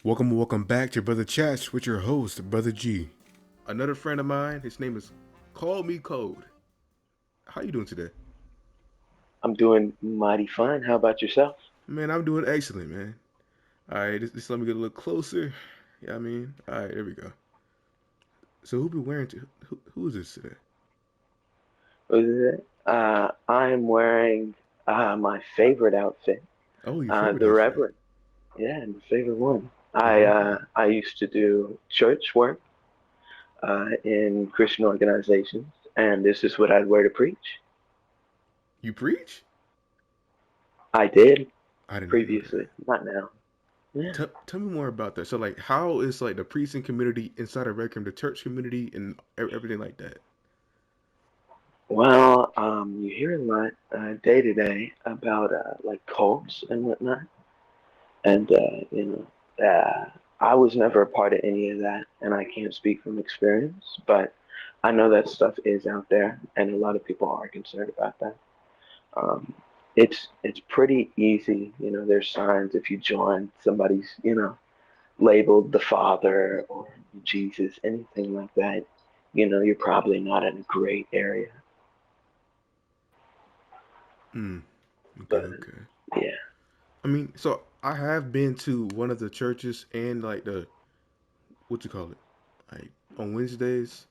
Welcome back to Brother Chats with your host, Brother G. Another friend of mine, his name is Call Me Code. How you doing today? I'm doing mighty fine. How about yourself? Man, I'm doing excellent, man. Alright, just let me get a little closer. Yeah, I mean, alright, there we go. So who be wearing who is this today? What is it? I'm wearing my favorite outfit, Oh, your favorite the outfit. Reverend. Yeah, my favorite one. The I Reverend. uh, I used to do church work in Christian organizations, and this is what I'd wear to preach. You preach? I did I didn't know that. previously, not now. Yeah. Tell me more about that. So like how is like the preaching community inside of Recroom, the church community and everything like that? Well, you hear a lot day to day about like cults and whatnot. And I was never a part of any of that, and I can't speak from experience, but I know that stuff is out there, and a lot of people are concerned about that. Um, it's pretty easy, there's signs if you join somebody's, labeled the Father or Jesus, anything like that, you're probably not in a great area. Hmm. Okay, But okay. yeah, I mean, so I have been to one of the churches and like the what you call it, like on Wednesdays,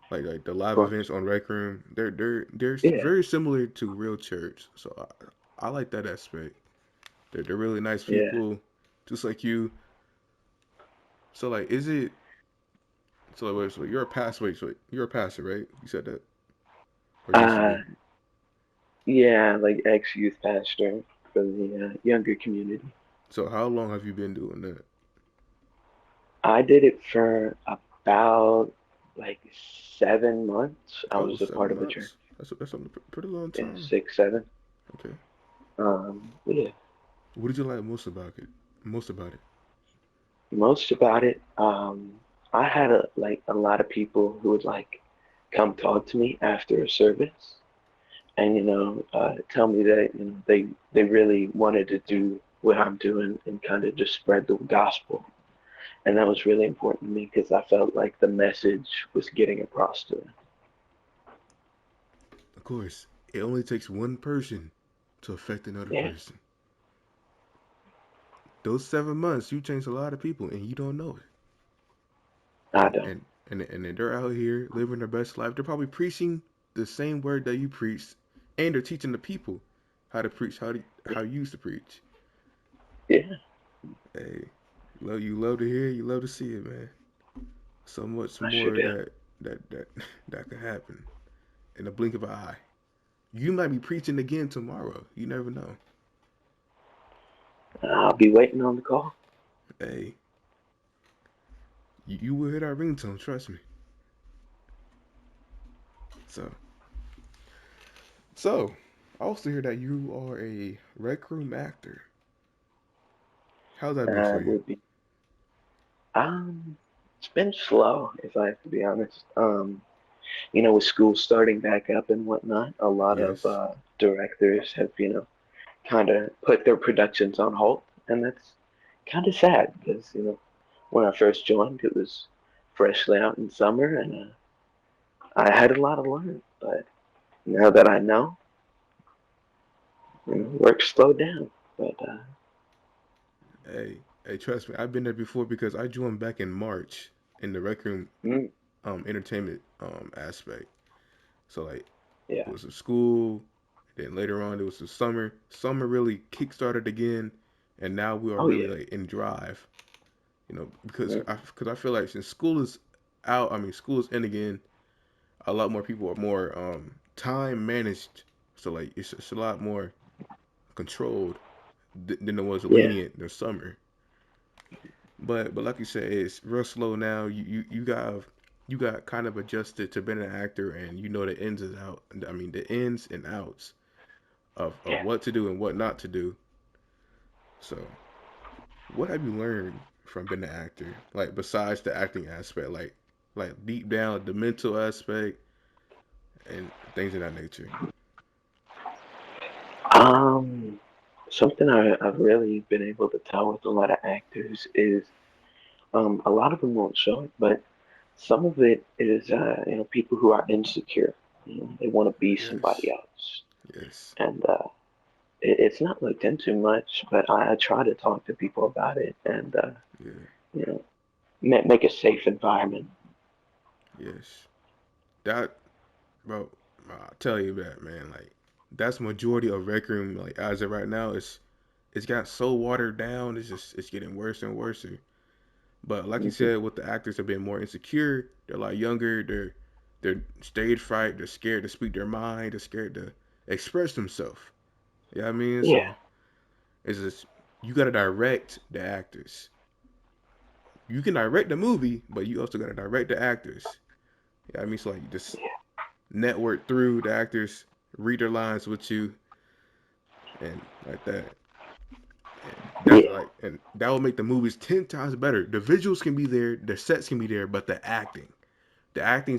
like the of live course. events on Rec Room. They're Yeah, very similar to real church, so I like that aspect. They're really nice yeah. people, just like you. So like, is it so? Like, wait, so you're a pastor. Wait, so you're a pastor, right? You said that, or used to Uh, be. yeah, like ex-youth pastor for the younger community. So how long have you been doing that? I did it for about like 7 months. I Oh, was a part seven of a church. months. That's a pretty long Yeah, time. 6, 7. Okay. Yeah. What did you like most about it? Most about it? Most about it, I had a lot of people who would like come talk to me after a service, and tell me that they really wanted to do what I'm doing and kind of just spread the gospel, and that was really important to me because I felt like the message was getting across to them. Of course, it only takes one person to affect another Yeah, person. Those 7 months, you changed a lot of people, and you don't know it. I And don't. and and then they're out here living their best life. They're probably preaching the same word that you preach, and they're teaching the people how to preach, how you used to preach. Yeah, Hey, you love to hear, you love to see it, man. So much I sure more do. that that can happen in the blink of an eye. You might be preaching again tomorrow. You never know. I'll be waiting on the call. Hey, you will hit our ringtone. Trust me. So So, I also hear that you are a Rec Room actor. How's that been for you? Would be. It's been slow, if I have to be honest. With school starting back up and whatnot, a lot of Yes. directors have, kind of put their productions on hold, and that's kind of sad because, when I first joined, it was freshly out in summer, and I had a lot to learn. But now that I know, work slowed down. But Hey, trust me, I've been there before because I joined back in March in the Rec Room mm, entertainment aspect. So like it yeah, was a school, then later on it was the summer. Summer really kickstarted again, and now we are oh really yeah, like in drive. mm, Because I feel like since school is out, I mean school is in again. A lot more people are more time managed, so like it's a lot more controlled than it was yeah. lenient in the summer. But like you said, it's real slow now. You got kind of adjusted to being an actor, and you know the ins and out. I mean the ins and outs of Yeah. what to do and what not to do. So what have you learned from being an actor? Like besides the acting aspect, like deep down the mental aspect and things of that nature. Um, something I've really been able to tell with a lot of actors is a lot of them won't show it, but some of it is people who are insecure. They want to be somebody Yes. else, Yes. and it's not looked into much. But I try to talk to people about it, and Yeah. you know, make a safe environment. Yes. That, bro. I tell you that, man. Like, that's majority of Rec Room. Like, as of right now, it's got so watered down. It's getting worse and worse. But like you Hmm. said, with the actors have been more insecure. They're a lot younger. They're stage fright. They're scared to speak their mind. They're scared to express themselves. You know what I mean? Yeah. So it's just you gotta direct the actors. You can direct the movie, but you also gotta direct the actors. You know what I mean? So like you just network through the actors, read their lines with you, and like that. And that's Yeah. like, and that will make the movies 10 times better. The visuals can be there, the sets can be there, but the acting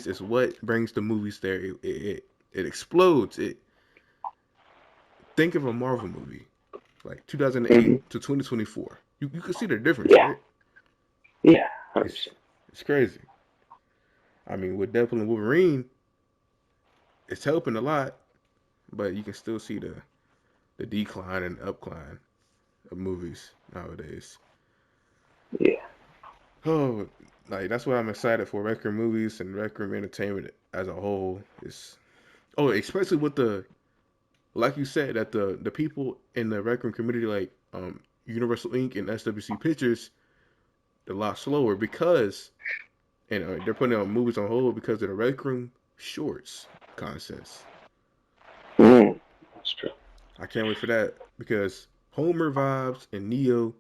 is what brings the movies there. It explodes. It think of a Marvel movie like Hmm. 2008 to 2024. You can see the difference, Yeah. right? Yeah. It's 100%. it's crazy. I mean, with Deadpool and Wolverine, it's helping a lot, but you can still see the decline and upcline of movies nowadays. Yeah. Oh, like that's what I'm excited for. Rec Room movies and Rec Room entertainment as a whole is especially with the like you said that the people in the Rec Room community like Universal Inc. and SWC Pictures they're a lot slower because and they're putting out movies on hold because of the Rec Room shorts concepts. Mm. That's true. I can't wait for that because Homer Vibes and Neo,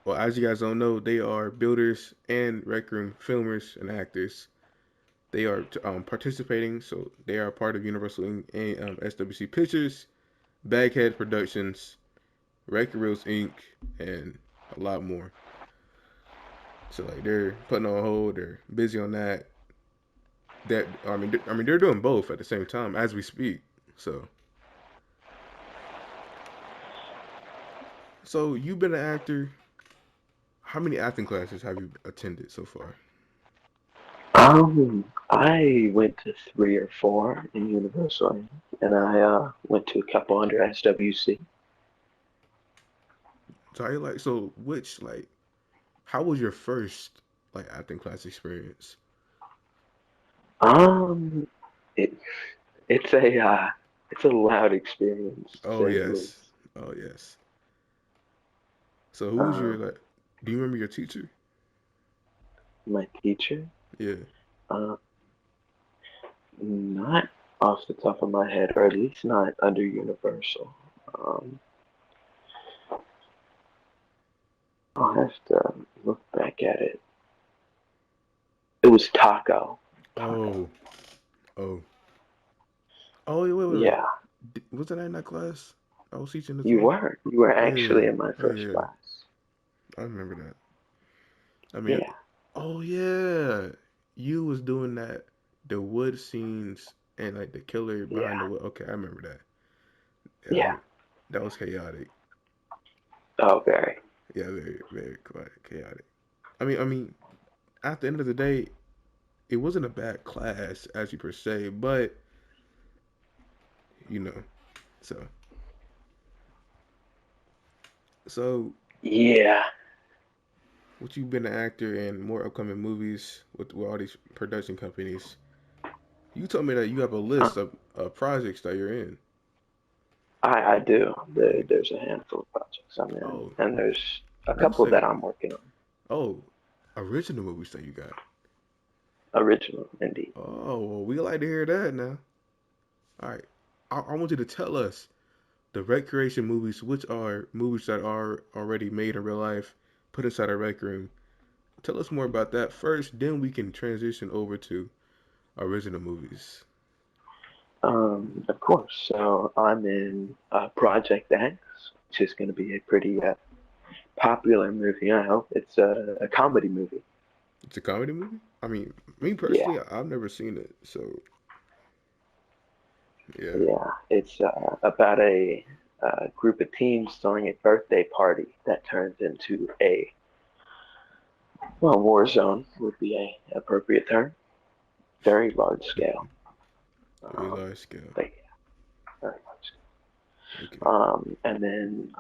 well, as you guys don't know, they are builders and Rec Room filmers and actors. They are participating, so they are part of Universal and SWC Pictures, Baghead Productions, Wreck Reels Inc., and a lot more. So like they're putting on hold, they're busy on that. I mean they're doing both at the same time as we speak. So so you've been an actor. How many acting classes have you attended so far? I went to three or four in Universal, and I went to a couple under SWC. So I like so which like how was your first like acting class experience? Um, it it's a loud experience to Oh say the yes. least. Oh yes. So who was your Um, like do you remember your teacher? my teacher, Yeah. uh, not off the top of my head, or at least not under Universal. Um, I'll have to look back at it. It was Taco. Taco. Oh. Oh. Oh wait. Yeah, Wasn't I in that class? I was teaching as you well. were. You were actually Yeah. in my Oh first yeah. class. I remember that. I mean, Yeah, oh yeah, you was doing that, the wood scenes and like the killer behind yeah, the wood. Okay, I remember that. Yeah, yeah. that was chaotic. Oh, very. Yeah, very quite chaotic. I mean, at the end of the day, it wasn't a bad class as you per se, but you know, so so Yeah. what you've been an actor in more upcoming movies with all these production companies. You told me that you have a Uh, list of projects that you're in. I do. Like, There's a handful of projects I'm in, oh, and there's a you couple that said I'm working on. oh, original movies that you got. Original, indeed. Oh, well, we like to hear that now. All right, I want you to tell us the recreation movies, which are movies that are already made in real life, put inside a rec room. Tell us more about that first, then we can transition over to original movies. Of course. So I'm in Project X, which is going to be a pretty popular movie. I hope it's a comedy movie. It's a comedy movie. I mean, me Yeah, personally, I've never seen it, so yeah. yeah. It's about a a group of teens throwing a birthday party that turns into a, well, war zone would be a appropriate term. Very large scale. Very Um, large scale. but yeah, very large scale. Okay. And then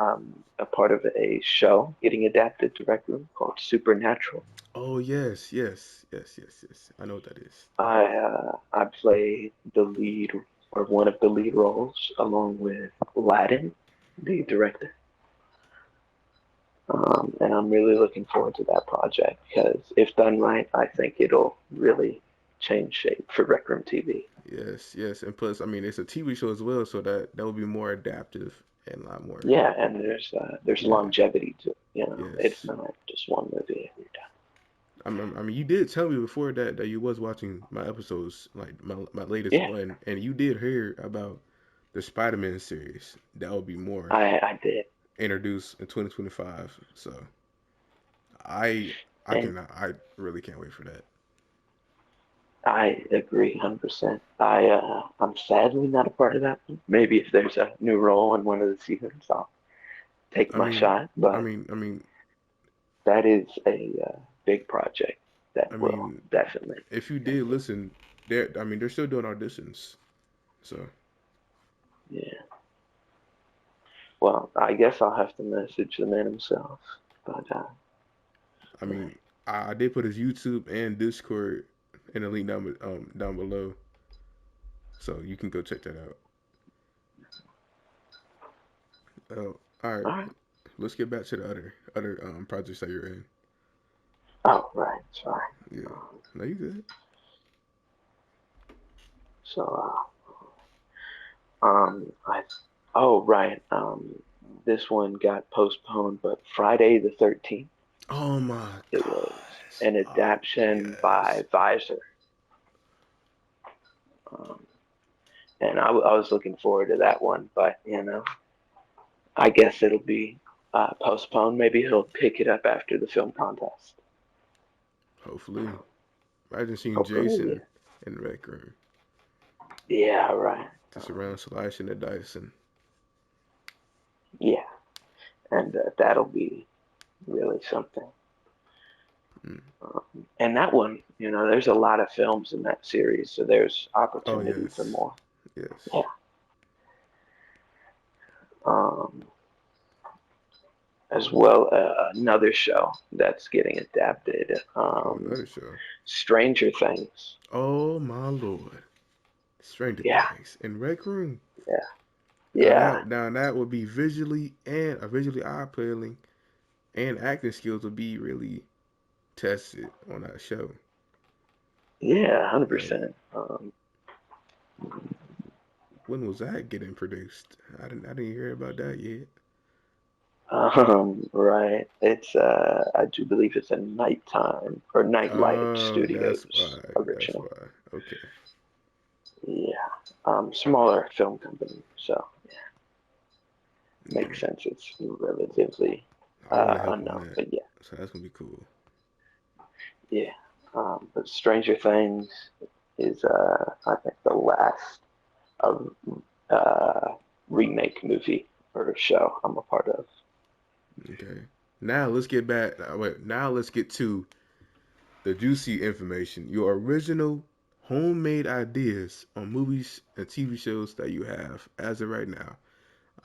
a part of a show getting adapted to Rec Room called Supernatural. Oh yes, yes, yes, yes, yes. I know what that is. I play the lead or one of the lead roles along with Ladin, the director. And I'm really looking forward to that project because if done right, I think it'll really change shape for Rec Room TV. Yes, yes, and plus, I mean, it's a TV show as well, so that will be more adaptive and a lot more. Yeah, and there's Yeah, longevity to it. You know, it's yes. not just one movie every time. I mean, you did tell me before that you was watching my episodes, like my latest Yeah, one, and you did hear about the Spider-Man series that will be more I did, introduced in 2025. So I and I really can't wait for that. I agree 100%. I'm sadly not a part of that one. Maybe if there's a new role in one of the seasons, I'll take I my mean, shot. But I mean, that is a big project that I will mean, definitely if you did change it. listen, they're still doing auditions. So Yeah. Well, I guess I'll have to message the man himself. But I mean, I did put his YouTube and Discord in the link down below, so you can go check that out. All right, all right. let's get back to the other projects that you're in. Oh, right. Sorry. Yeah, Um, no, you good. so, I, oh, right. This one got postponed, but Friday the 13th, Oh my it was gosh. an Oh adaptation yes. by Visor. Um, and I was looking forward to that one, but I guess it'll be postponed. Maybe he'll pick it up after the film contest. Hopefully. Imagine seeing Hopefully, Jason in Recroom. yeah, right. Just around slashing the dice and Yeah, and that'll be really something. mm. And that one, there's a lot of films in that series, so there's Oh opportunity for yes. more. Yes. Yeah. Um, as well, another show that's getting adapted, Oh, another show. Stranger Things. Oh my lord. Stranger Yeah, Things in Rec Room. yeah, yeah, Now that would be visually eye appealing and acting skills would be really tested on that show. yeah, Like 100%. when was that getting produced? I didn't hear about that yet. Right. It's I do believe it's a nighttime or Nightlight Oh, that's Studios why. That's original. why. Okay. Yeah. Smaller film company, so Okay. makes sense. It's relatively I want to help on unknown, that. but yeah, So that's gonna be cool. yeah. But Stranger Things is I think the last of remake movie or show I'm a part of. Okay. Now let's get back. Wait. Now let's get to the juicy information. Your original homemade ideas on movies and TV shows that you have as of right now.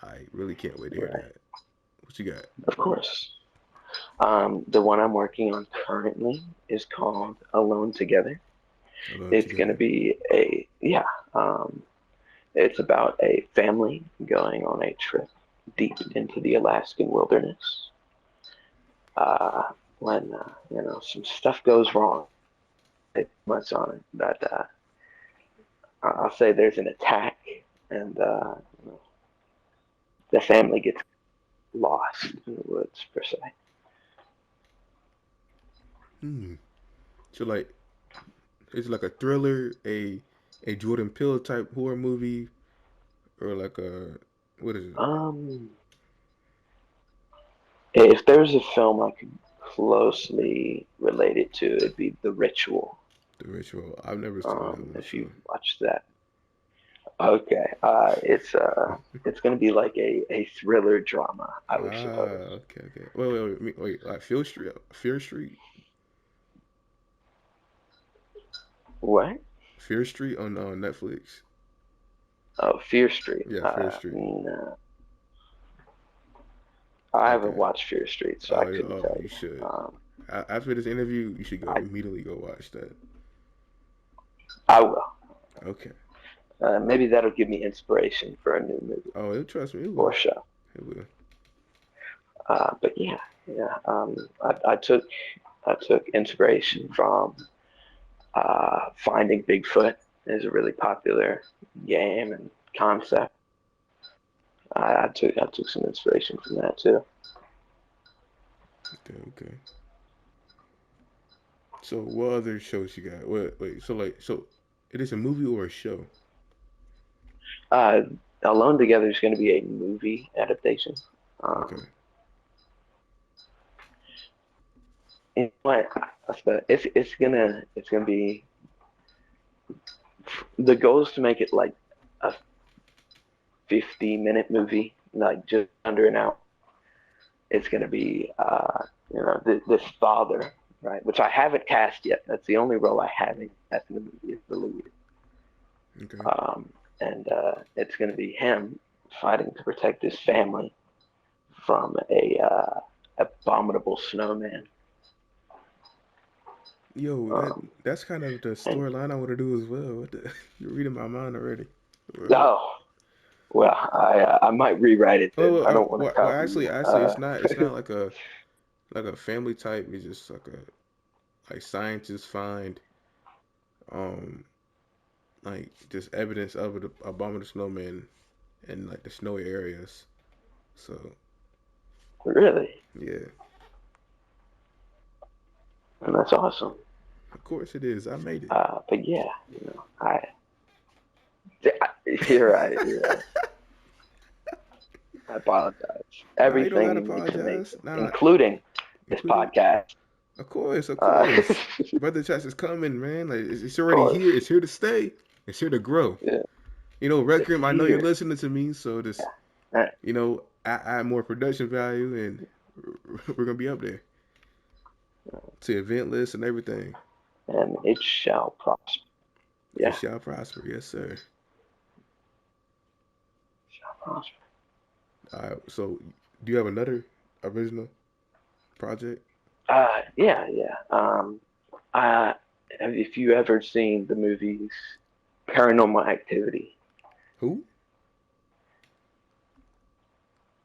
I really can't wait to hear Right. that. What you got? Of course. The one I'm working on currently is called Alone Together. Alone It's going to together. be yeah, um, it's about a family going on a trip deep into the Alaskan wilderness. When, some stuff goes wrong, it's much on it, but I'll say there's an attack and the family gets lost in the woods, per se. Hmm. So like, it's like a thriller, a Jordan Peele type horror movie, or like a what is it? Um, if there's a film I could closely relate it to, it'd be The Ritual. The Ritual. I've never seen that one, If so you've watched that, Okay. It's gonna be like a thriller drama, I would suppose. Okay, okay. Wait. Like Fear Street, Fear Street, What? Fear Street on Netflix. Oh, Fear Street. Yeah, Fear Street. No, I haven't Okay. watched Fear Street, so I couldn't Oh, tell you you. should. Um, After this interview, you should go I immediately go watch that. I will. Okay. Maybe that'll give me inspiration for a new movie Trust me, it or will. show. It will. But yeah, yeah. I took inspiration from Finding Bigfoot is a really popular game and concept. I took some inspiration from that too. Okay, okay. So what other shows you got? Wait. So it is a movie or a show? Uh, Alone Together is going to be a movie adaptation. Okay. Um, you know what? It's gonna be the goal is to make it like a 50-minute movie, like just under an hour. It's gonna be this father, right? Which I haven't cast yet. That's the only role I haven't cast in the movie is the lead. Okay. And it's gonna be him fighting to protect his family from a abominable snowman. Yo, Um, that's kind of the and storyline I want to do as well. What the, you're reading my mind already. Well, oh, well, I might rewrite it then. I don't want to copy you. actually, it's not like a family type. It's just like a like scientists find um like just evidence of the abominable snowman in like the snowy areas. So Really, yeah, and that's awesome. of course it is. I made it. But yeah, you're right. You're right. I apologize. Nah, you don't Everything gotta you make to make apologize. it, Nah, including this including podcast. of course, of Uh, course. Brother Chats is coming, man. Like it's of already course, here. It's here to stay. It's here to grow. yeah, You know, it's Recroom, I know you're here. listening to me, so Yeah. just Uh, add more production value, and we're gonna be up there to event lists and everything. and it shall prosper. It Yeah, shall prosper, yes, sir. shall prosper. So do you have another original project? Yeah, yeah. Uh, if you ever seen the movies Paranormal Activity, Who?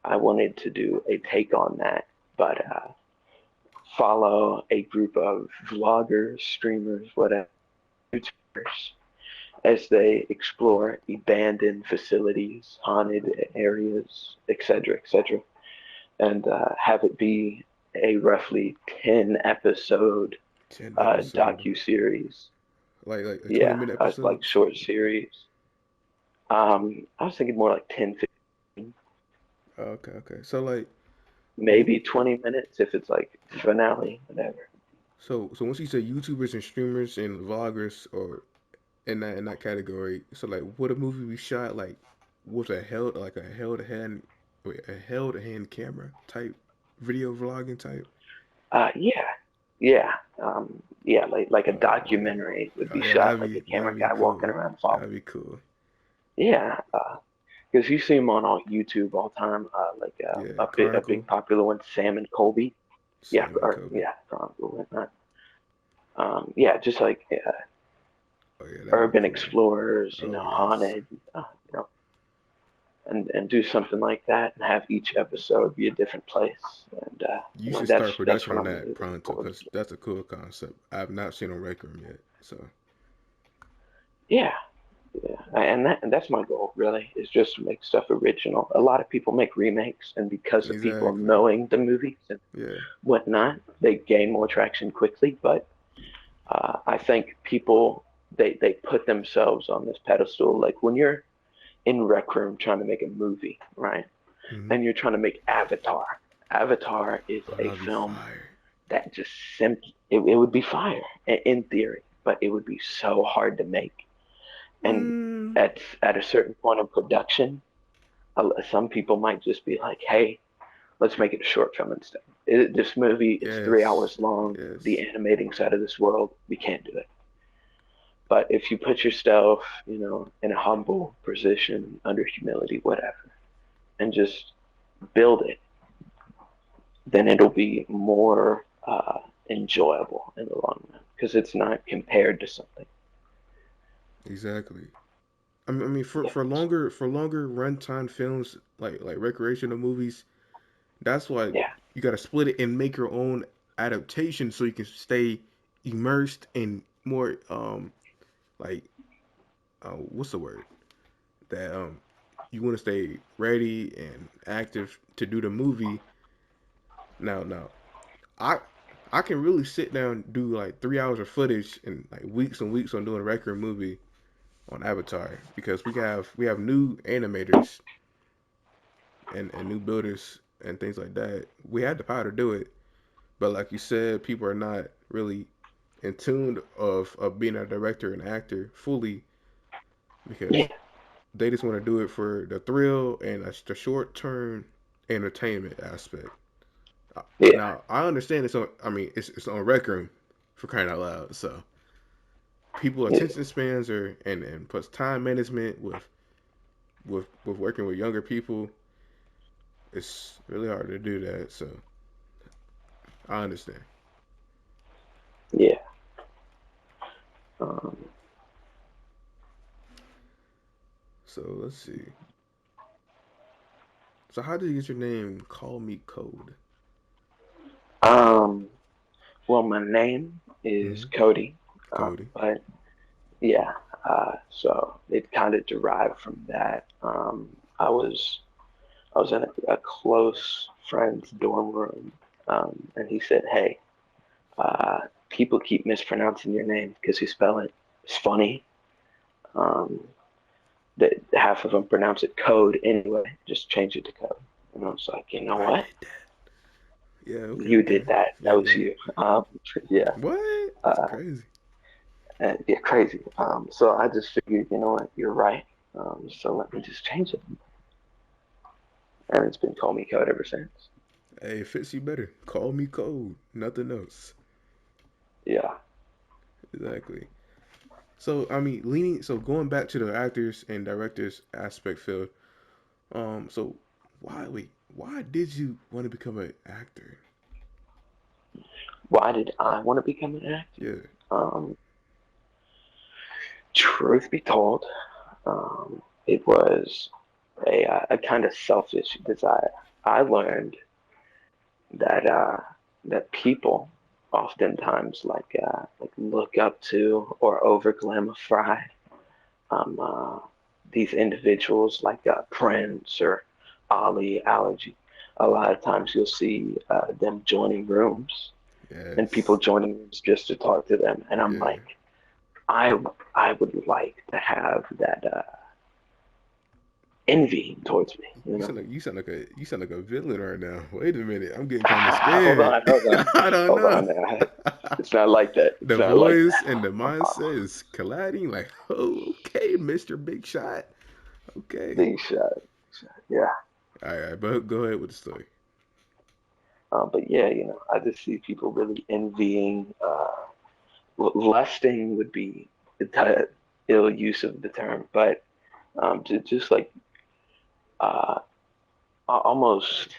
I wanted to do a take on that, but follow a group of vloggers, streamers, whatever, YouTubers, as they explore abandoned facilities, haunted areas, etc., and have it be a roughly 10 episode 10 episode, docu series. like 20 Yeah, minute like episodes. short series. I was thinking more like 10, 15, Okay, okay. So like, w- maybe 20 minutes if it's like finale, whatever. so once you say YouTubers and streamers and vloggers or in that category, so like, what a movie we shot like with a held hand camera type video vlogging type. Yeah, yeah, yeah. Like a Yeah. documentary would be Yeah, shot, like a camera that'd be guy walking cool. around following. That'd be cool. Yeah, because you see them on all YouTube all the time. Like Yeah, a big Chronicle, popular one, Sam and Colby. Yeah, Sam and or Kobe. yeah, Chronicle, whatnot. Yeah, just like Oh yeah, that'd be urban cool. explorers, Oh yes. haunted, and do something like that, and have each episode be a different place. And You should start that's production what on I'm really that looking pronto forward because to. that's a cool concept. I've not seen on Recroom yet. So Yeah, yeah, and that's my goal really is just to make stuff original. A lot of people make remakes, and because of people exactly. knowing the movies and Yeah. whatnot, they gain more traction quickly. But I think people they put themselves on this pedestal. Like when you're in Rec Room trying to make a movie, right? Hmm. And you're trying to make Avatar. Avatar is Oh, a that'd be film fire. that just simply it would be fire in theory, but it would be so hard to make. And at a certain point of production, some people might just be like, "Hey, let's make it a short film instead. This movie is 3 hours Yes, long. The yes, animating side of this world, we can't do it." But if you put yourself, in a humble position, under humility, whatever, and just build it, then it'll be more enjoyable in the long run because it's not compared to something. exactly. I mean, for Yeah, for longer for longer runtime films like recreational movies, that's why yeah, you got to split it and make your own adaptation so you can stay immersed and more like what's the word that you want to stay ready and active to do the movie. Now, I I can really sit down and do like 3 hours of footage and like weeks and weeks on doing a record movie on Avatar because we have new animators and new builders and things like that. We had the power to do it, but like you said, people are not really in tune of being a director and actor fully yeah, because they just want to do it for the thrill and the short term entertainment aspect. yeah, Now I understand it's on. I mean, it's on Recroom for crying out loud. So people yeah, attention spans are and plus time management with working with younger people. It's really hard to do that. So I understand. yeah. Um, So let's see. So how did you get your name? Call me Code. um, well, my name is Mm-hmm. Cody, Cody. but yeah, so it kind of derived from that. I was in a close friend's dorm room, and he said, "Hey, uh, people keep mispronouncing your name because you spell it. It's funny. Um, that half of them pronounce it code anyway. Just change it to code." And I was like, you know I what? did that. Yeah. Okay. You Okay. did that. That Yep. was Yep. you. Yeah. What? That's Uh, crazy. and yeah, crazy. So I just figured, you know what? You're right. So let me just change it, and it's been call me code ever since. Hey, it fits you better. Call me Code. Nothing else. Yeah. Exactly. So I mean, leaning. So going back to the actors and directors aspect field. So why wait? Why did you want to become an actor? Why did I want to become an actor? Yeah. Um, Truth be told, it was a kind of selfish desire. I learned that that people oftentimes like look up to or over glamify um, uh, these individuals like Prince or Ali Allergy. A lot of times you'll see them joining rooms and people Yes. joining rooms just to talk to them, and I'm Yeah. like, I I would like to have that envy towards me, you You know. sound like you sound like a villain right now. Wait a minute, I'm getting kind of Hold scared. on, hold on, I don't hold know. on. It's not like that. It's The not like voice that. and the mindset is colliding. Like, oh, okay, Mister Big Shot. Okay. Big shot. Yeah. All right, but go ahead with the story. But yeah, I just see people really envying. Lusting would be the ill use of the term, but just like uh, almost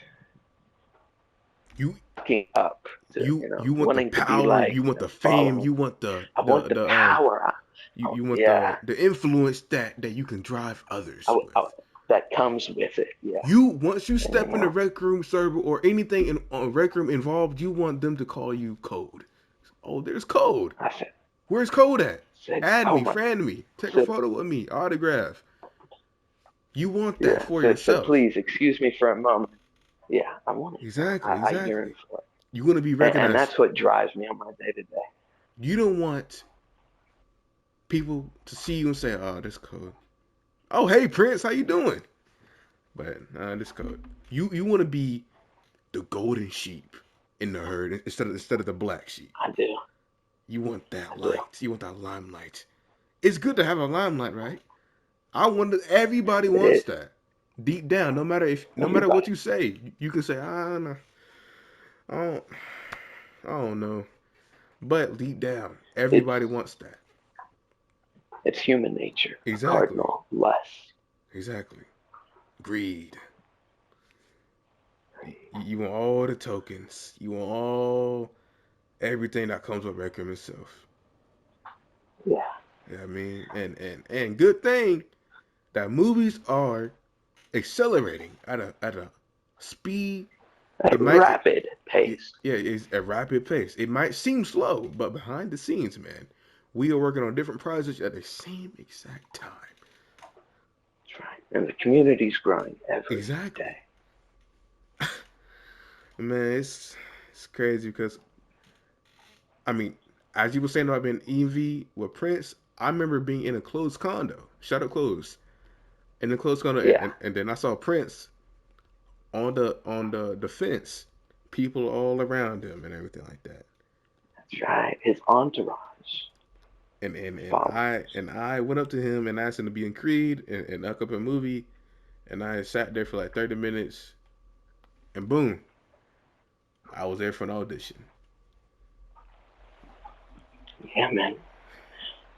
You fucking up to, you want the wanting to be power. like, You want the fame. following. You want the I want the power. you want Yeah, the influence that you can drive others I, with. that comes with it. Yeah, You once you and step in the rec room server or anything in on rec room involved, you want them to call you Code. Oh, there's Code. I said, Where's Code at? Add oh me, my, friend me, take a said, photo with me, autograph. You want that yeah, for said, yourself. please excuse me for a moment. Yeah, I want it. Exactly, I yearn exactly. for it, You want to be and recognized. that's what drives me on my day to day. You don't want people to see you and say, "Oh, this Code." Oh, hey Prince, how you doing? But this Code. You want to be the golden sheep in the herd instead of the black sheep. I do, You want that I do. light. You want that limelight. It's good to have a limelight, right? I wonder. Everybody It wants is. that. Deep down, no matter what Everybody. you say, you can say, "I don't, I don't know." But deep down, It's everybody wants that. it's human nature. Exactly. Cardinal less. Exactly. Greed. You want all the tokens. You want everything that comes with Recroom itself. Yeah. Yeah, I mean, and good thing that movies are accelerating at a speed. At It might, rapid yeah, pace. it's a rapid pace. It might seem slow, but behind the scenes, man, we are working on different projects at the same exact time. That's right. And the community's growing every Exactly, day. man. It's crazy because I mean, as you were saying about being EV with Prince, I remember being in a closed condo, shutter closed, in a closed condo, Yeah. and then I saw Prince on the fence, people all around him and everything like that. That's right. His entourage And followers. I went up to him and asked him to be in Creed and knock up a movie, and I sat there for like 30 minutes, and boom, I was there for an audition. Yeah, man.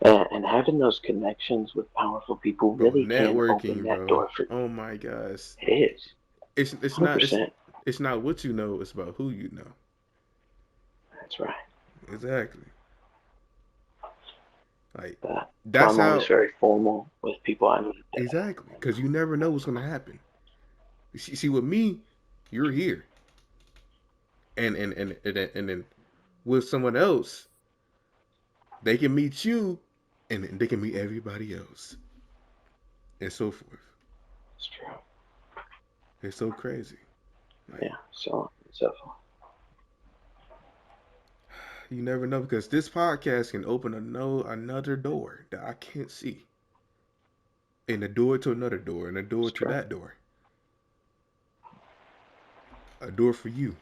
And having those connections with powerful people Bro, really can open networking, that bro. door for you. Oh my gosh, It is. it's not 100%. it's not what you know, it's about who you know. That's right. Exactly. Like So that's I'm always how very formal with people I meet there. exactly because you never know what's gonna happen. See, with me, you're here, and then with someone else, they can meet you, and then they can meet everybody else, and so forth. It's true. It's so crazy. Like Yeah. So on and so forth. you never know because this podcast can open another door that I can't see, and a door to another door, and a door It's to true. that door, a door for you,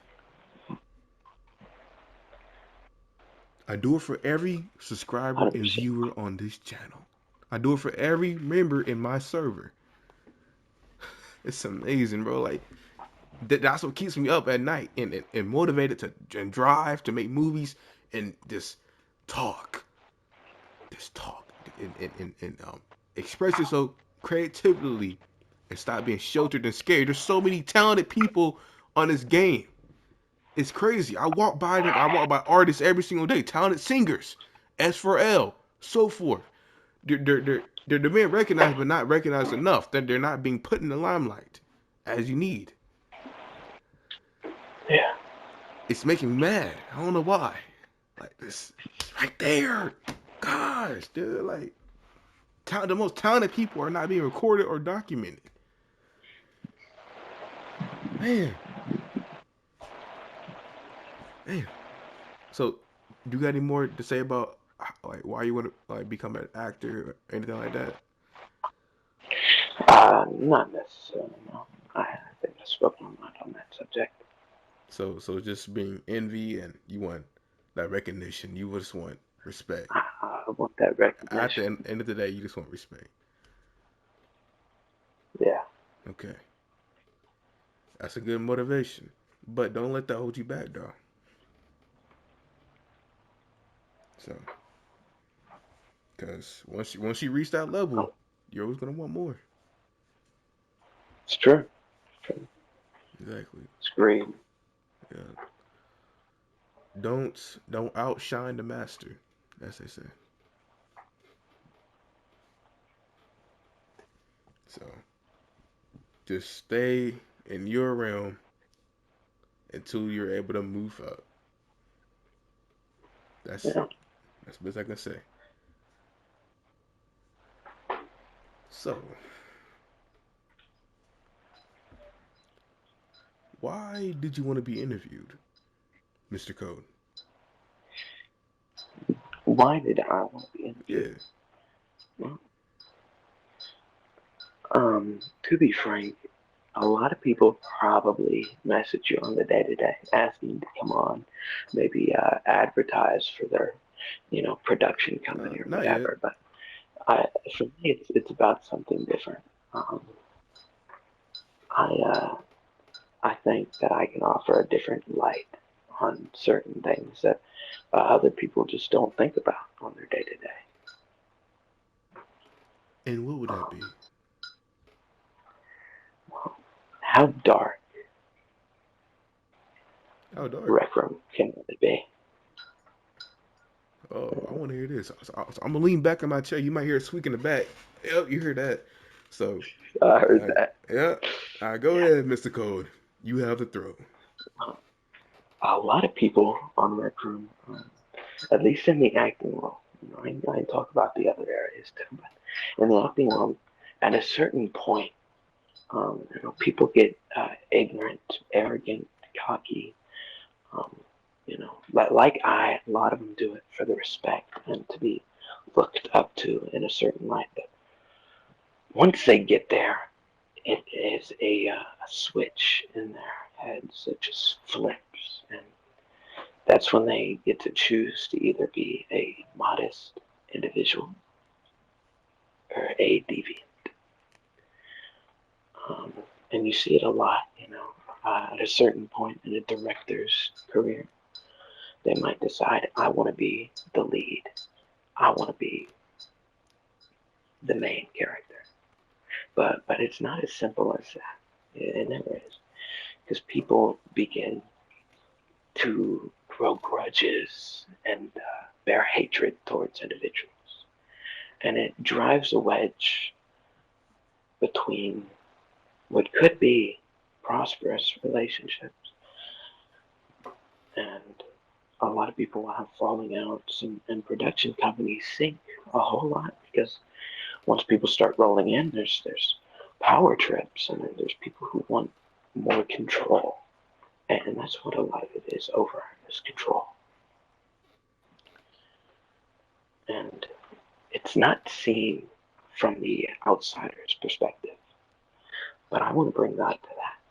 a door for every subscriber and 100%. viewer on this channel. I do it for every member in my server. It's amazing, bro. Like that's what keeps me up at night and motivated to and drive to make movies and talk, just talk and express yourself creatively and stop being sheltered and scared. There's so many talented people on this game. It's crazy. I walk by them. I walk by artists every single day. Talented singers, S4L, so forth. They're being recognized, but not recognized enough. That they're not being put in the limelight as you need. Yeah. It's making me mad. I don't know why. Like this, it's right there. Gosh, dude, like the most talented people are not being recorded or documented. Man, man. So, do you got any more to say about like why you want to like become an actor or anything like that? Not necessarily, no. I think I've spoken a lot on that subject. So just being envy and you want that recognition. You just want respect. I want that At the recognition. end of the day, you just want respect. Yeah. Okay, that's a good motivation. But don't let that hold you back, though. So, because once you reach that level, Oh, you're always gonna want more. it's true. It's true. Exactly. It's great. Yeah. Don't outshine the master, as they say. So just stay in your realm until you're able to move up. That's Yeah. that's the best I can say. So why did you want to be interviewed, Mr. Code? Why did I want to be interviewed? Yeah. Well, to be frank, a lot of people probably message you on the day to day asking to come on, maybe advertise for their, production company or Not yet. whatever. But I for me it's about something different. Um, I I think that I can offer a different light on certain things that other people just don't think about on their day to day. And what would that be? Well, how dark How dark? Recroom can really be. Oh, I want to hear this. I'm gonna lean back in my chair. You might hear a squeak in the back. Yep, you hear that. So, I heard uh, that. yeah. Go Yeah. ahead, Mr. Code. You have the throw. A lot of people on Recroom, at least in the acting world, I talk about the other areas too, but in the acting world, at a certain point, people get ignorant, arrogant, cocky. Um, a lot of them do it for the respect and to be looked up to in a certain light. But once they get there, it is a switch in their heads that just flips, and that's when they get to choose to either be a modest individual or a deviant. Um, and you see it a lot, at a certain point in a director's career. They might decide, I want to be the lead. I want to be the main character. But it's not as simple as that. It never is. Because people begin to grow grudges and bear hatred towards individuals. And it drives a wedge between what could be prosperous relationships. And a lot of people will have falling outs, and production companies sink a whole lot because once people start rolling in, there's power trips, and then there's people who want more control, and that's what a lot of it is over is control. And it's not seen from the outsider's perspective, but I want to bring that to that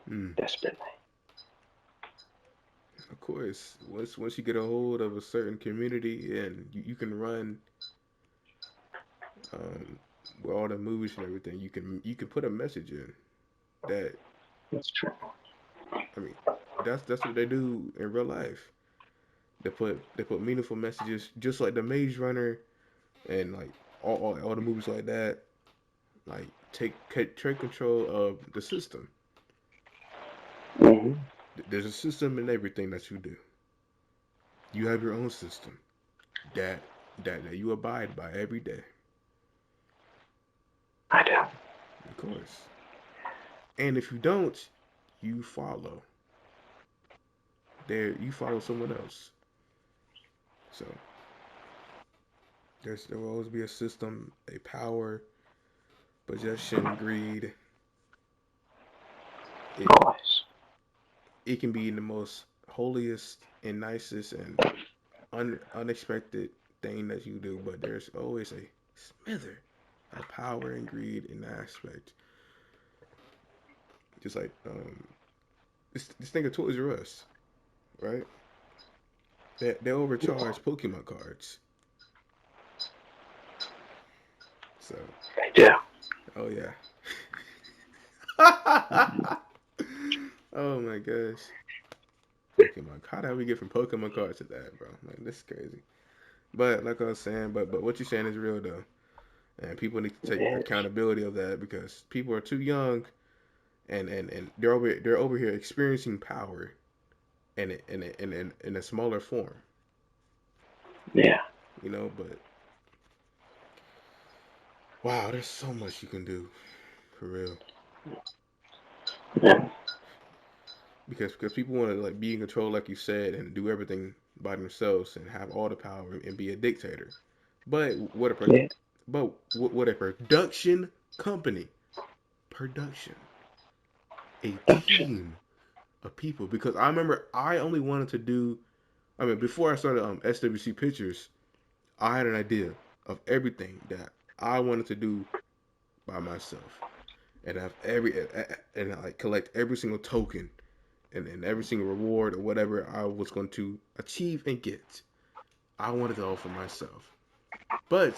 Mm, desperately. of course, once you get a hold of a certain community and you can run um, with all the movies and everything, you can put a message in that. That's true. I mean, that's what they do in real life. They put meaningful messages, just like the Maze Runner and like all the movies like that. Like take control of the system. Hmm. There's a system in everything that you do. You have your own system that that you abide by every day, I do. of course. And if you don't, you follow. You follow someone else. So there will always be a system, a power, possession, greed. It Always. it can be the most holiest and nicest and unexpected thing that you do, but there's always a smither of power and greed in that aspect. Just like this thing of Toys R Us, right? They overcharge Pokemon cards. So, I do. oh yeah. Oh my gosh. Pokemon. How did we get from Pokemon cards to that, bro? Like this is crazy. But like I was saying, but what you're saying is real though, and people need to It take is. accountability of that because people are too young, and they're over here experiencing power in a smaller form, Yeah. But wow, there's so much you can do for real Yeah. because people want to like be in control, like you said, and do everything by themselves and have all the power and be a dictator. But Yeah. what a production company, production, a Production. team of people. Because I remember I only wanted to do. I mean, before I started SWC Pictures, I had an idea of everything that I wanted to do by myself, and have and like collect every single token and every single reward or whatever I was going to achieve and get. I want it all for myself. But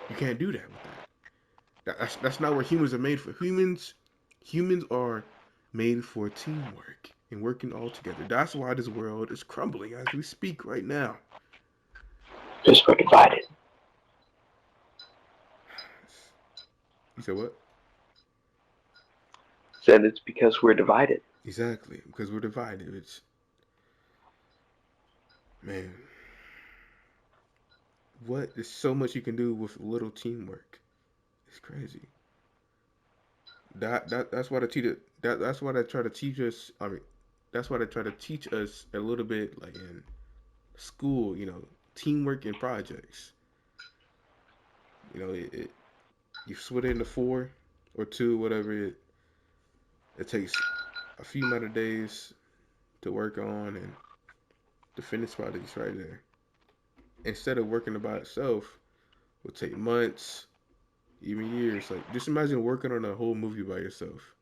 you can't do that with that. That's not what humans are made for. Humans are made for teamwork and working all together. That's why this world is crumbling as we speak right now. Because we're divided. You said what? Said it's because we're divided. Exactly, because we're divided. It's man, what? There's so much you can do with little teamwork. It's crazy. That's why that's why they try to teach us. I mean, that's why they try to teach us a little bit like in school. Teamwork and projects. You split it into four or two, whatever it takes a few amount of days to work on, and the finished product is right there. Instead of working by itself, would take months, even years. Like just imagine working on a whole movie by yourself,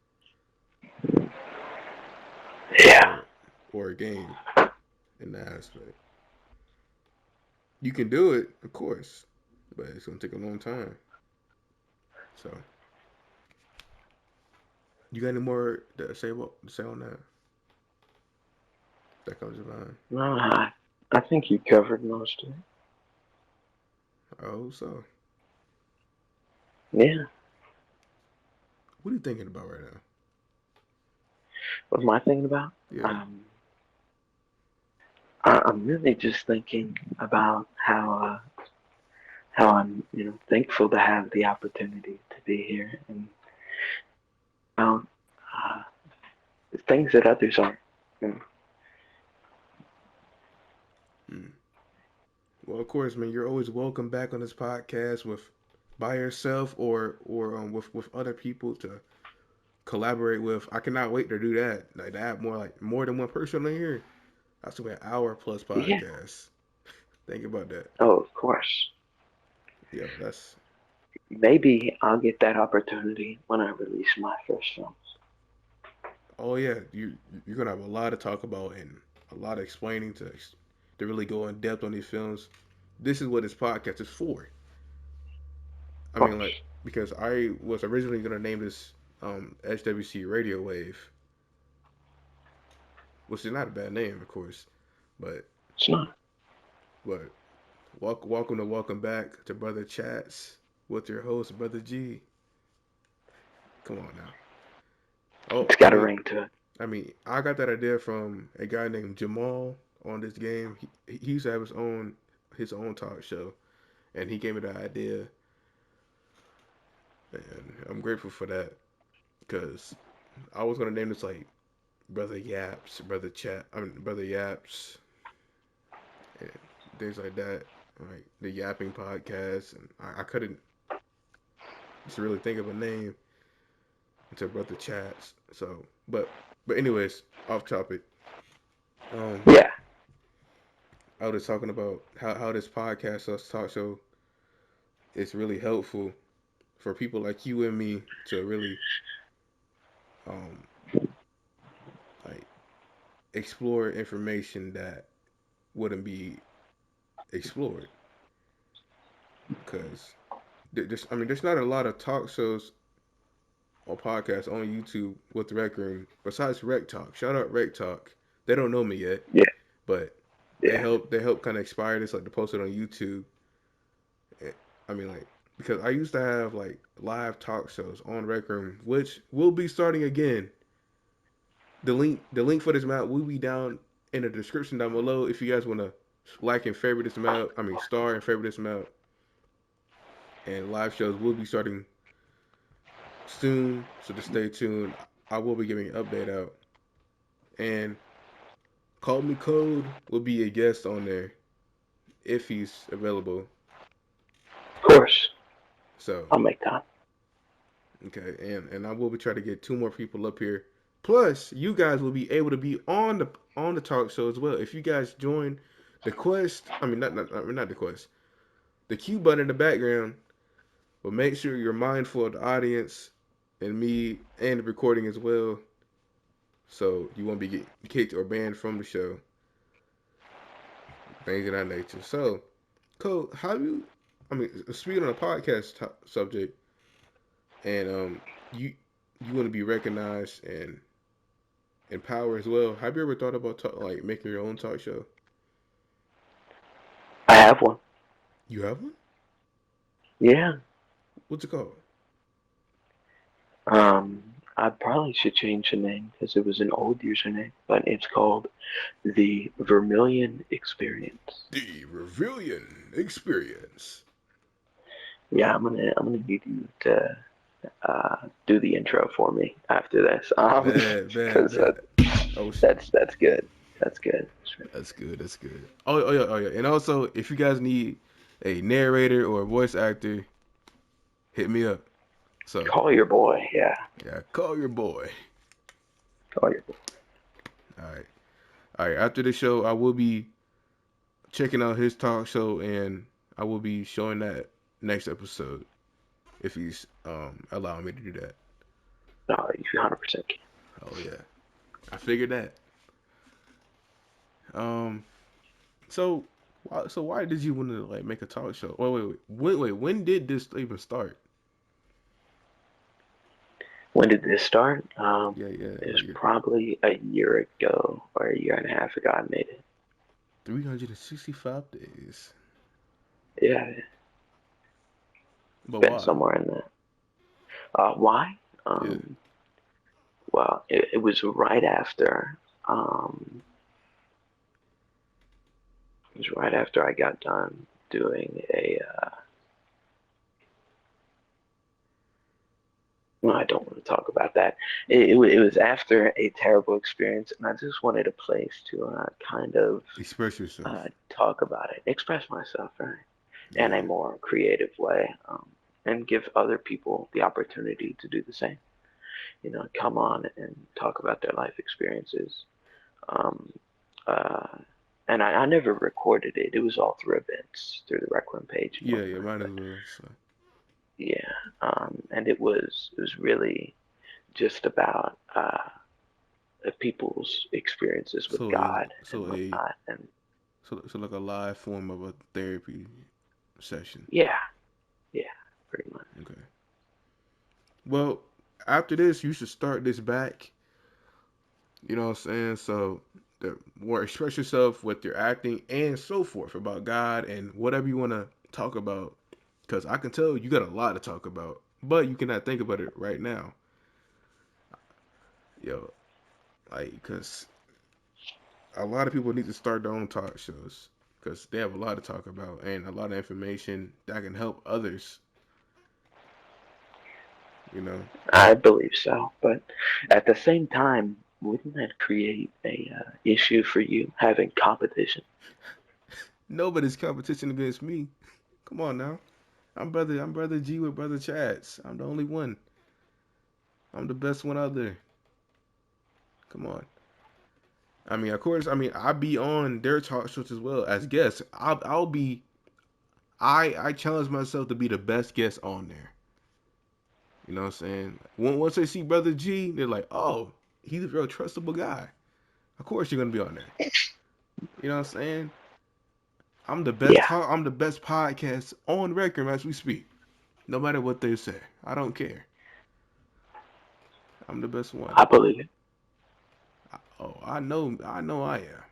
Yeah. or or a game in that aspect. You can do it, of course, but it's gonna take a long time. So, you got any more to say on that? That comes to mind. No, I think you covered most of it. Oh, so Yeah. what are you thinking about right now? What am I thinking about? Yeah. Um, I'm really just thinking about how I'm thankful to have the opportunity to be here and about uh, things that others aren't. You know. Hmm. Well, of course, man. You're always welcome back on this podcast with by yourself or with other people to collaborate with. I cannot wait to do that. Like to have more than one person in here. That's gonna be an hour plus Yeah. podcast. Think about that. Oh, of course. Yo, that's Maybe I'll get that opportunity when I release my first films. oh yeah. You're gonna have a lot to talk about and a lot of explaining to really go in depth on these films. This is what this podcast is for. I Of mean, like course. because I was originally gonna name this SWC Radio Wave, which is not a bad name, of course, but It's not. but welcome back to Brother Chats with your host Brother G. Come on now. Oh, It's got a ring to it. I got that idea from a guy named Jamal on this game. He used to have his own talk show, and he gave me the idea, and I'm grateful for that because I was gonna name this like Brother Yaps, Brother Chat, Brother Yaps, and things like that, like the Yapping Podcast, and I couldn't just really think of a name until Brother Chats. So, but anyways, off topic. Um, Yeah. I was talking about how this podcast, us talk show, is really helpful for people like you and me to really um like explore information that wouldn't be explored because there's not a lot of talk shows or podcasts on YouTube with Recroom besides Rec Talk. Shout out Rec Talk. They don't know me yet, Yeah. but Yeah. they help kind of inspire this like to post it on YouTube. Eh, like because I used to have like live talk shows on Rec Room, which will be starting again. The link for this map will be down in the description down below if you guys want to like and favorite this map. Star and favorite this map. And live shows will be starting soon, so just stay tuned. I will be giving an update out. And Call Me Code will be a guest on there if he's available. Of course. So I'll make time. okay, and I will be trying to get two more people up here. Plus, you guys will be able to be on the talk show as well. If you guys join the quest, not the quest, the Q button in the background. But make sure you're mindful of the audience and me and the recording as well, so you won't be getting kicked or banned from the show. Things of that nature. So Cole, how you? I mean, speaking on a podcast subject, and you you want to be recognized and power as well. Have you ever thought about like making your own talk show? I have one. You have one? Yeah. What's it called? I probably should change the name because it was an old username, but it's called the Vermilion Experience. The Revillion Experience. Yeah, I'm gonna need you to do the intro for me after this. Bad, bad, Because bad. Oh, that's good. That's good. that's good. That's good. Oh yeah, oh yeah. And also, if you guys need a narrator or a voice actor, hit me up. So Call your boy. Yeah, yeah, call your boy. call your boy. All right, all right. After the show, I will be checking out his talk show, and I will be showing that next episode if he's allowing me to do that. No, you 100% can. Oh yeah, I figured that. Um, so why did you want to like make a talk show? Wait. When did this even start? When did this start? Yeah, It was like probably a year ago or a year and a half ago. I made it. 365 days. Yeah, it's But been why? somewhere in that. Why? Yeah. Um, well, it was right after. Um, it was right after I got done doing a. No, I don't want to talk about that. It was after a terrible experience, and I just wanted a place to kind of Express yourself. talk about it, express myself, right, in a Yeah. more creative way, and give other people the opportunity to do the same. Come on and talk about their life experiences. Um, uh, and I never recorded it. It was all through events, through the Recroom page and Yeah, whatnot. might as But well. So, yeah, and it was really just about people's experiences with so is God and so a whatnot. And so like a live form of a therapy session. yeah, yeah, pretty much. Okay. Well, after this, you should start this back. You know what I'm saying? So the more express yourself with your acting and so forth about God and whatever you want to talk about. Because I can tell you got a lot to talk about, but you cannot think about it right now. Yo, like, because a lot of people need to start their own talk shows because they have a lot to talk about and a lot of information that can help others. You know, I believe so, but at the same time, wouldn't that create a issue for you having competition? nobody's competition against me. Come on now, I'm brother G with BrothaChats. I'm the only one. I'm the best one out there. Come on. I mean, of course. I mean, I be on their talk shows as well as guests. I'll be. I challenge myself to be the best guest on there. You know what I'm saying? Once they see Brother G, they're like, oh, he's a real trustable guy. Of course you're gonna be on there. You know what I'm saying? Yeah, I'm the best podcast on record as we speak. No matter what they say, I don't care. I'm the best one. I believe it. Oh, I know I am.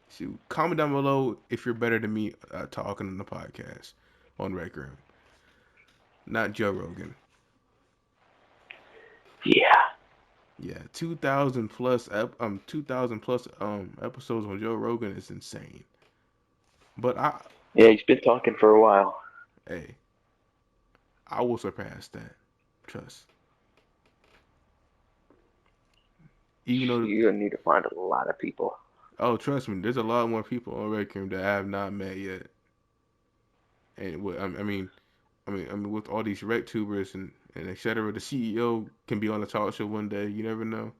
Shoot, comment down below if you're better than me talking on the podcast on Recroom, not Joe Rogan. Yeah, Yeah, 2,000 plus 2,000 plus episodes on Joe Rogan is insane. But yeah, he's been talking for a while. hey, I will surpass that. Trust. Even though, You're gonna need to find a lot of people. oh, trust me, there's a lot more people on Recroom that I have not met yet. And I mean, with all these rec tubers and etc., the CEO can be on a talk show one day. You never know.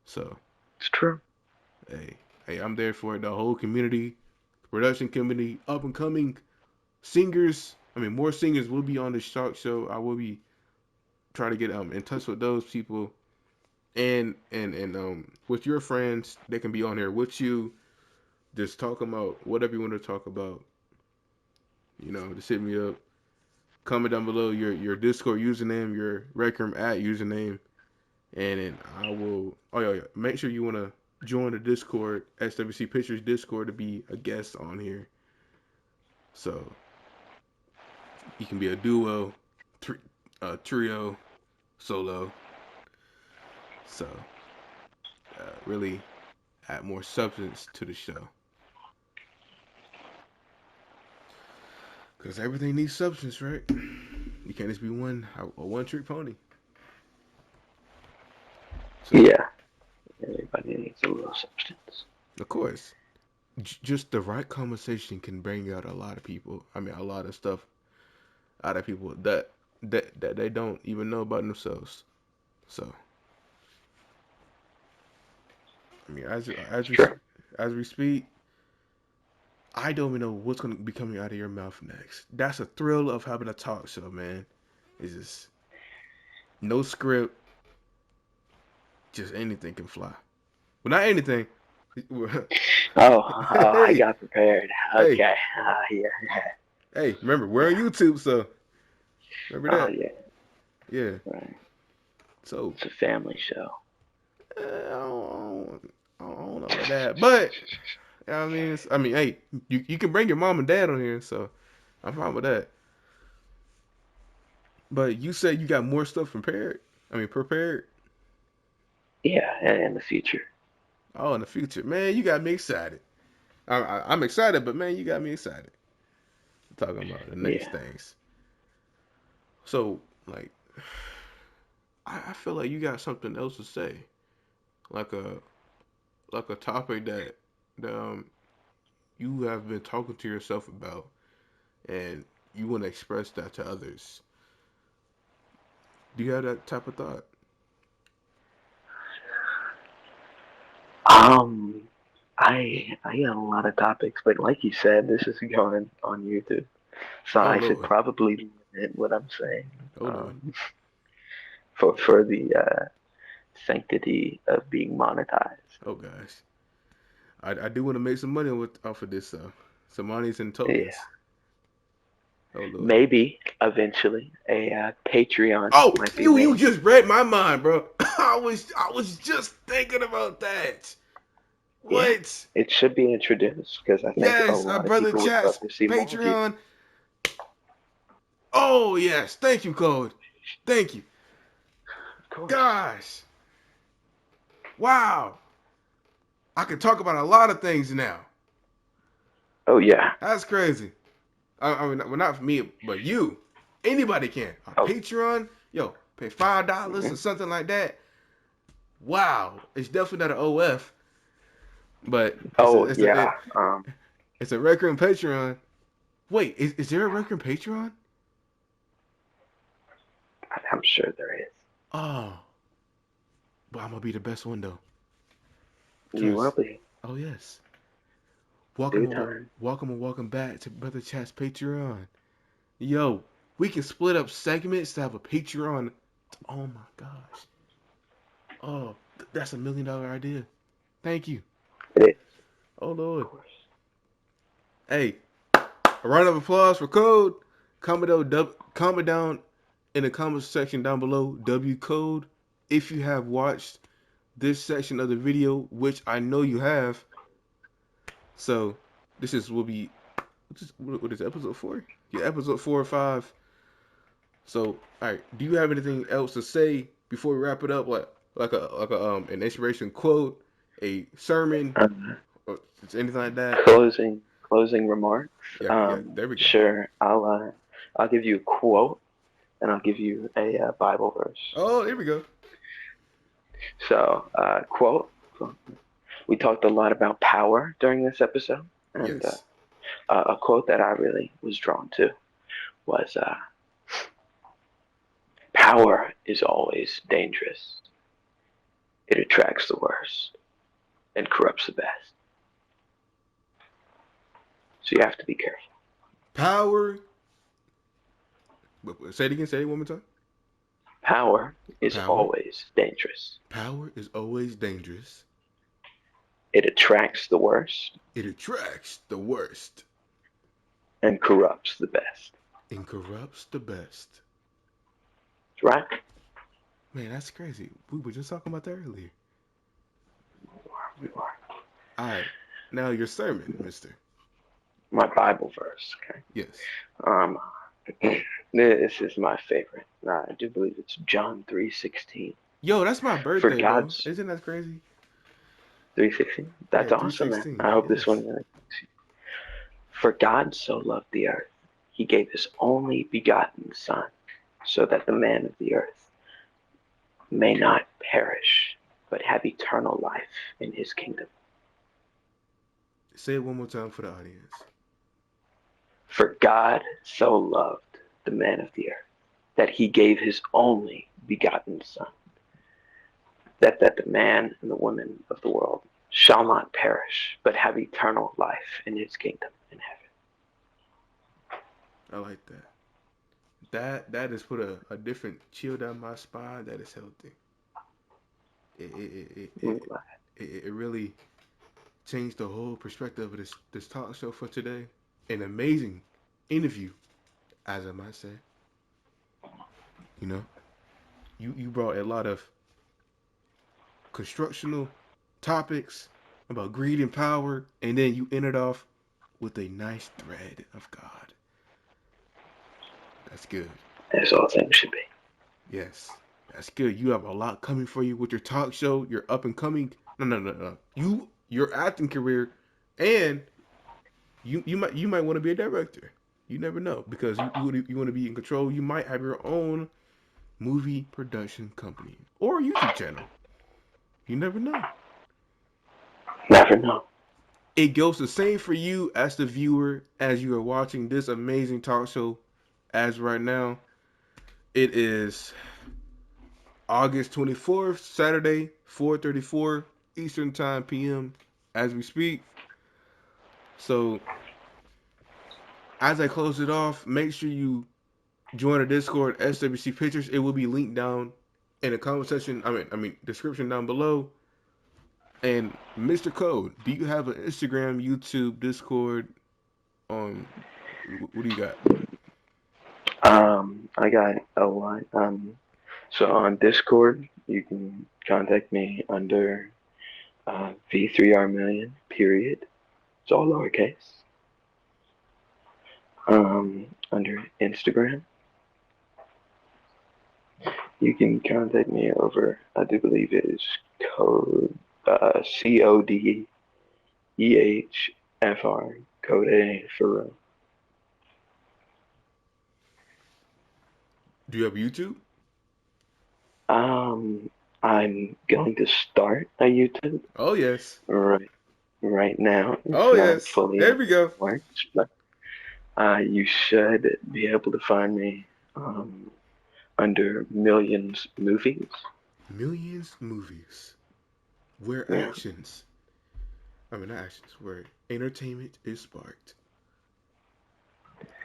So, It's true. hey, hey, I'm there for it. The whole community, production community, up and coming singers. I mean, more singers will be on the talk show. I will be trying to get in touch with those people and with your friends. They can be on here with you. Just talk about whatever you want to talk about. Just hit me up. Comment down below your Discord username, your Recroom at username, and then I will. Oh yeah, yeah. Make sure you wanna join the Discord, SWC Pictures Discord, to be a guest on here. So you can be a duo, trio, solo. So really add more substance to the show. Cause everything needs substance, right? You can't just be a one trick pony. So Yeah, everybody needs a little substance. of course, just the right conversation can bring out a lot of people. I mean, a lot of stuff out of people that they don't even know about themselves. So I mean, It's true. as we speak, I don't even know what's gonna be coming out of your mouth next. That's a thrill of having a talk show, man. It's just no script, just anything can fly. Well, not anything. Oh, I hey, got prepared. hey, Okay. Yeah. hey! Remember, we're on YouTube, so remember Oh, that. yeah. Yeah. Right. So It's a family show. I don't know about that, but I mean, hey, you can bring your mom and dad on here, so I'm fine with that. But you said you got more stuff prepared. I mean, prepared. Yeah, and in the future. Oh, in the future, man, you got me excited. I'm excited, but man, you got me excited. Talking about the next Yeah. things. So, like, I feel like you got something else to say, like a topic that you have been talking to yourself about, and you want to express that to others. Do you have that type of thought? Um, I got a lot of topics, but like you said, this is going on YouTube, so Oh I should Lord, probably limit what I'm saying. oh Lord, For the sanctity of being monetized. oh gosh. I do want to make some money off of this, some monies and Yeah, tokens. Oh Lord. maybe eventually a Patreon Oh, might be you made. just read my mind, bro. I was just thinking about that. Yeah, What? it should be introduced because I think a Yes, our lot of brother people would love chats to see more of you. Patreon. Oh yes, thank you, Code. Thank you. Of course. Gosh, wow. I can talk about a lot of things now. Oh yeah. That's crazy. I mean, well, not for me, but you. Anybody can. A Oh. Patreon, yo, pay $5 or Mhm. something like that. Wow, it's definitely not an OF, but it's a Oh it's a yeah. it, it's a recurring Patreon. Wait, is there a recurring Patreon? I'm sure there is. Oh, but I'm gonna be the best one though. You will Trust. be Oh yes. due time. Welcome back to Brother Chat's Patreon. Yo, we can split up segments to have a Patreon. Oh my gosh. Oh, that's $1 million idea. Thank you. It is, Oh of Lord. course. Hey, a round of applause for Code. Comment down in the comment section down below W Code if you have watched this section of the video, which I know you have. So this is will be what is episode 4? Yeah, episode 4 or 5. So, all right, do you have anything else to say before we wrap it up? Like an inspiration quote, a sermon, Um, or anything like that? closing remarks. Yeah, yeah. There we go. Sure. I'll give you a quote and I'll give you a Bible verse. Oh, there we go. So, quote. We talked a lot about power during this episode, and Yes. a quote that I really was drawn to was power is always dangerous. It attracts the worst and corrupts the best. So you have to be careful. Power. Say it again. Say it one more time. Power is Power. always dangerous. Power is always dangerous. It attracts the worst It attracts the worst and corrupts the best. and corrupts the best. Right? Man, that's crazy. We were just talking about that earlier. We are. All right. Now your sermon, mister. My Bible verse. Okay. Yes. Um, this is my favorite. I do believe it's John 3:16. Yo, that's my For birthday, bro. God's Isn't that crazy? 3:16. Yeah, That's awesome, man. 316. I hope this Yes. one. For God so loved the earth, he gave his only begotten Son, so that the man of the earth may not perish, but have eternal life in his kingdom. Say it one more time for the audience. For God so loved the man of the earth that he gave his only begotten Son, that the man and the woman of the world shall not perish, but have eternal life in his kingdom in heaven. I like that. That has put a different chill down my spine that is healthy. It it, it, it, it really changed the whole perspective of this talk show for today. An amazing interview, as I might say. You know, you brought a lot of constructional topics about greed and power, and then you ended off with a nice thread of God. That's good. As all things should be. Yes, that's good. You have a lot coming for you with your talk show, your up and coming. No, no, no, no. Your acting career, and you might want to be a director. You never know because you want to be in control. You might have your own movie production company or a YouTube channel. You never know. Never know. It goes the same for you as the viewer as you are watching this amazing talk show. As right now, it is August 24th, Saturday, 4:34 Eastern Time PM as we speak. So, as I close it off, make sure you join the Discord SWC Pictures. It will be linked down in the comment section. I mean description down below. And Mr. Code, do you have an Instagram, YouTube, Discord? On what do you got? I got a lot. So on Discord, you can contact me under V3R million, period. It's all lowercase. Under Instagram, you can contact me over, I do believe it is code, CODEHFR, code A for real. Do you have YouTube? Um, I'm going to start a YouTube Oh yes. right right now. It's Oh not yes. fully There in we go. works, but you should be able to find me um, under Millions Movies. Millions movies where Yeah, actions. I mean not actions. Where entertainment is sparked.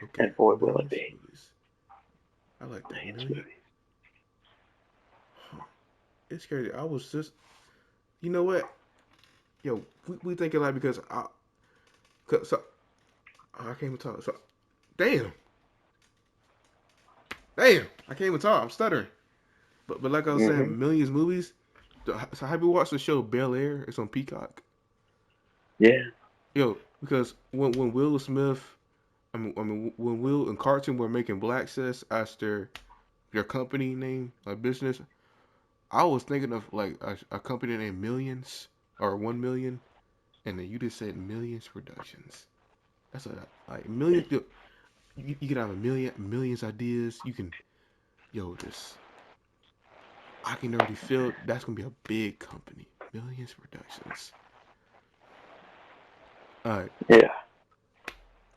Okay. and boy, will it Millions be movies. I like that. Millions Million. Movies. Huh. It's crazy. I was just. You know what? Yo, we think a lot because so I can't even talk. So damn. Damn. I can't even talk. I'm stuttering. But like I was Hmm. saying, millions movies. So have you watched the show Bel Air? It's on Peacock. Yeah, Yo, because when Will Smith, I mean when Will and Carlton were making Black Access as their company name, like business, I was thinking of like a company named Millions or 1 million, and then you just said Millions Productions. That's a like millions. You can have millions ideas. You can this. I can already feel that's gonna be a big company. Millions Productions. All right. yeah.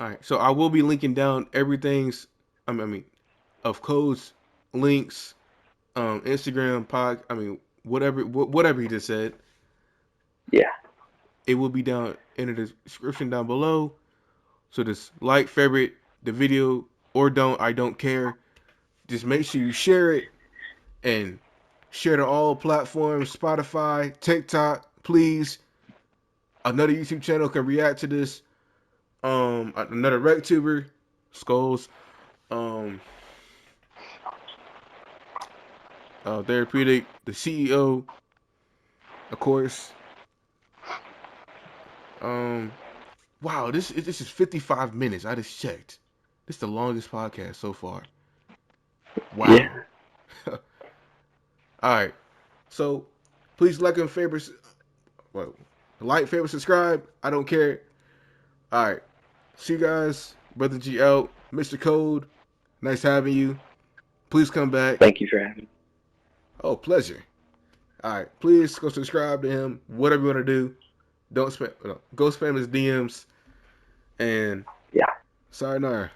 All right, so I will be linking down everything's. I mean, of codes, links, Instagram, pod. I mean, whatever he just said, Yeah, it will be down in the description down below. So just like, favorite the video, or don't. I don't care. Just make sure you share it and share to all platforms: Spotify, TikTok. Please, another YouTube channel can react to this. Another RecTuber, Skulls. Um, Therapeutic, the CEO, of course. Um, wow, this is 55 minutes. I just checked. This is the longest podcast so far. Yeah. Wow. All right. So please like and favorite. Well, like, favorite, subscribe. I don't care. All right. See you guys. Brother G out. Mr. Code. Nice having you. Please come back. Thank you for having me. Oh, pleasure. All right. Please go subscribe to him. Whatever you want to do. Don't spam. Go spam his DMs. And Yeah. sayonara.